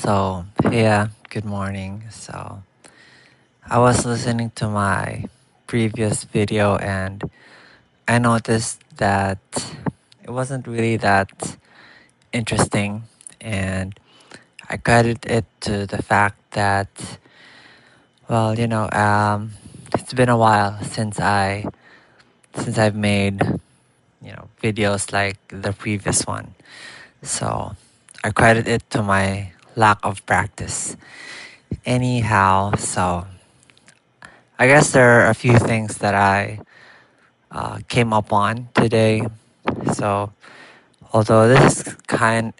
Yeah, good morning. I was listening to my previous video and I noticed that it wasn't really that interesting. And I credit it to the fact that, it's been a while since I've made, videos like the previous one. So, I credit it to my lack of practice. Anyhow, I guess there are a few things that I came up on today. So although this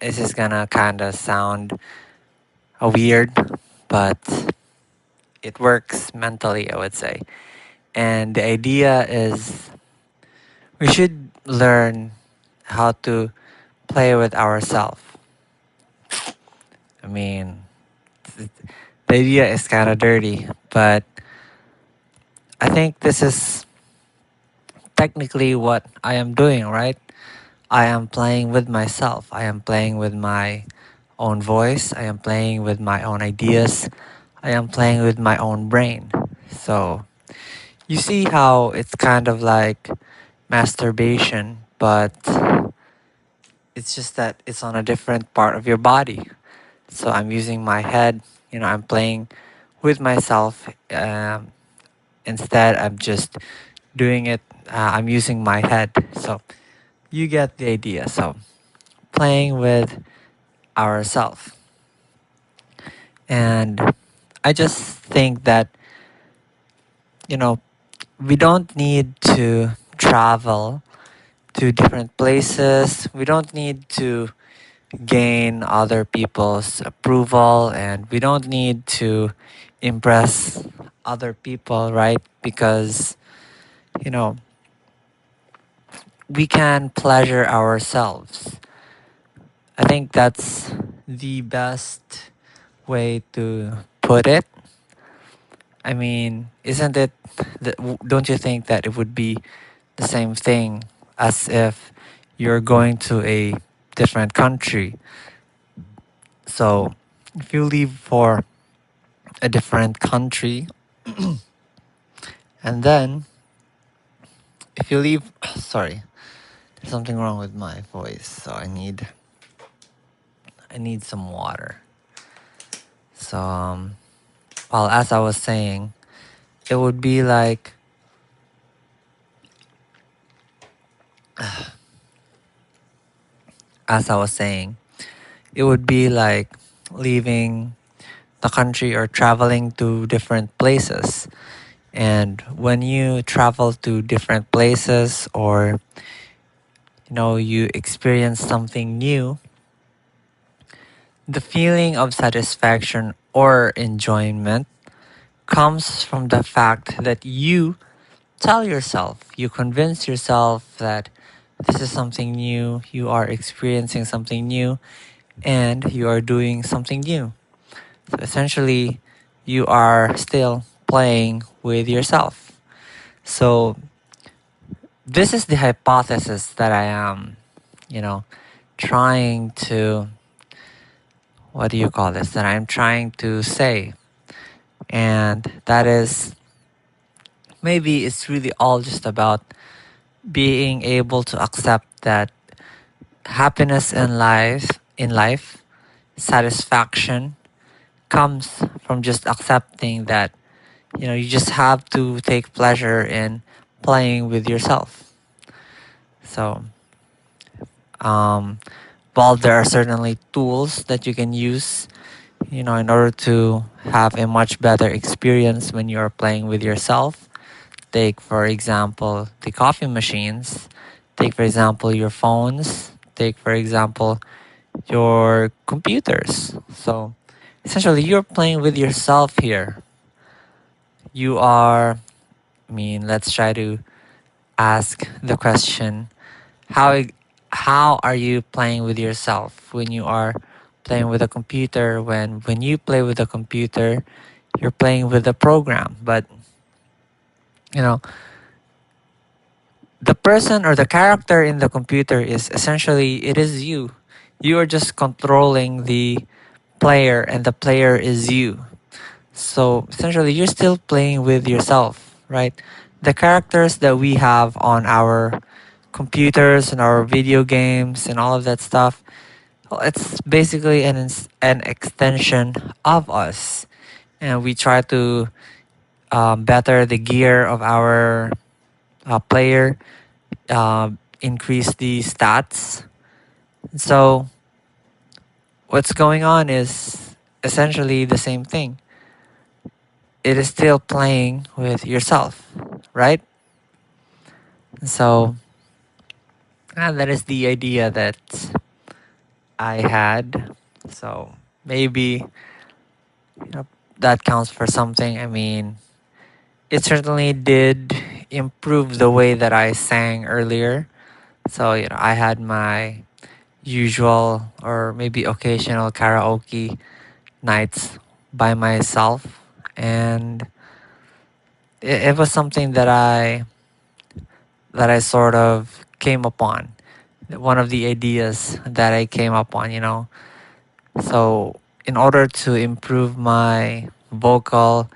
is gonna kind of sound weird, but it works mentally, I would say. And the idea is we should learn how to play with ourselves. I mean, th- the idea is kind of dirty, but I think this is technically what I am doing, right? I am playing with myself. I am playing with my own voice. I am playing with my own ideas. I am playing with my own brain. So you see how it's kind of like masturbation, but it's just that it's on a different part of your body. So I'm using my head, I'm playing with myself. Instead, I'm just doing it, I'm using my head. So you get the idea. So playing with ourselves. And I just think that, you know, we don't need to travel to different places. We don't need to gain other people's approval and we don't need to impress other people, right? Because, you know, we can pleasure ourselves. I think that's the best way to put it. I mean, isn't it? Don't you think that it would be the same thing as if you're going to a different country? So, if you leave for a different country, and then if you leave, sorry, there's something wrong with my voice, so I need some water. So, well, as I was saying, it would be like as I was saying, it would be like leaving the country or traveling to different places. And when you travel to different places or you experience something new, the feeling of satisfaction or enjoyment comes from the fact that you tell yourself, you convince yourself that this is something new, you are experiencing something new, and you are doing something new. So essentially, you are still playing with yourself. So this is the hypothesis that I am, trying to, what do you call this? That I'm trying to say. And that is, maybe it's really all just about being able to accept that happiness in life, satisfaction comes from just accepting that you just have to take pleasure in playing with yourself. So um, while there are certainly tools that you can use in order to have a much better experience when you're playing with yourself, take for example the coffee machines, take for example your phones, take for example your computers. So essentially you're playing with yourself here. You are, let's try to ask the question, how how are you playing with yourself when you are playing with a computer? When you play with a computer, you're playing with a program, but you know the person or the character in the computer is essentially, it is you. You are just controlling the player and the player is you. So essentially, you're still playing with yourself, right? The characters that we have on our computers and our video games and all of that stuff, well, it's basically an extension of us. And we try to better the gear of our player, increase the stats. So what's going on is essentially the same thing. It is still playing with yourself, right? So that is the idea that I had. So maybe that counts for something. I mean, it certainly did improve the way that I sang earlier. So I had my usual or maybe occasional karaoke nights by myself, and it was something that I sort of came upon. One of the ideas that I came upon. So in order to improve my vocal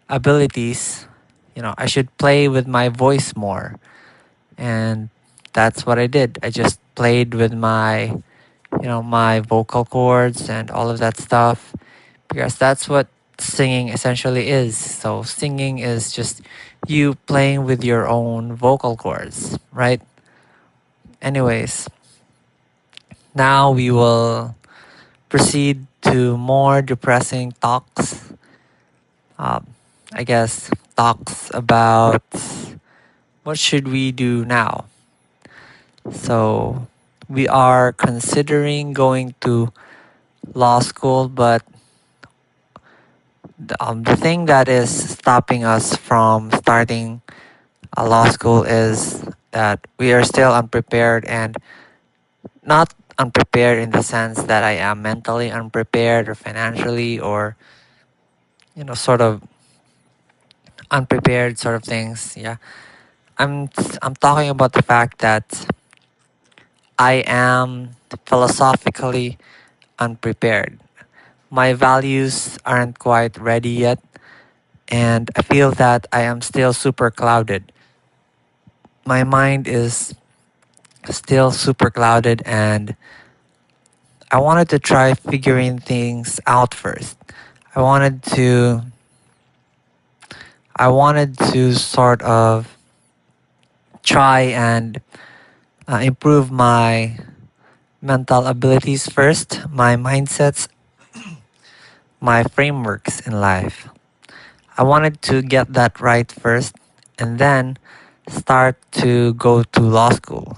abilities, I should play with my voice more. And that's what I did. I just played with my vocal cords and all of that stuff because that's what singing essentially is. So singing is just you playing with your own vocal cords, right? Anyways, now we will proceed to more depressing talks. Um, I guess talks about what should we do now. So we are considering going to law school, but the thing that is stopping us from starting a law school is that we are still unprepared, and not unprepared in the sense that I am mentally unprepared or financially or sort of unprepared sort of things. Yeah, I'm talking about the fact that I am philosophically unprepared. My values aren't quite ready yet, and I feel that I am still super clouded. My mind is still super clouded, and I wanted to try figuring things out first. I wanted to I wanted to sort of try and improve my mental abilities first, my mindsets, my frameworks in life. I wanted to get that right first and then start to go to law school.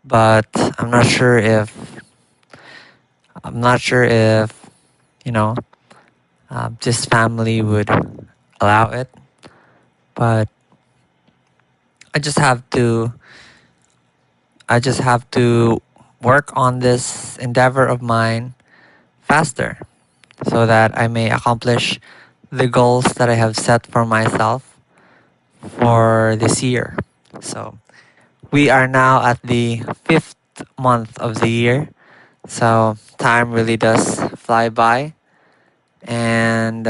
But I'm not sure if you know this family would allow it. But I just have to I just have to work on this endeavor of mine faster so that I may accomplish the goals that I have set for myself for this year. So we are now at the fifth month of the year. So time really does fly by. And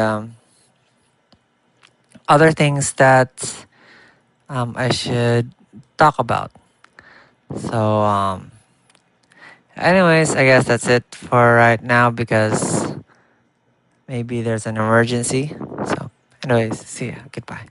other things that I should talk about. So, anyways, I guess that's it for right now because maybe there's an emergency. So, anyways, see ya. Goodbye.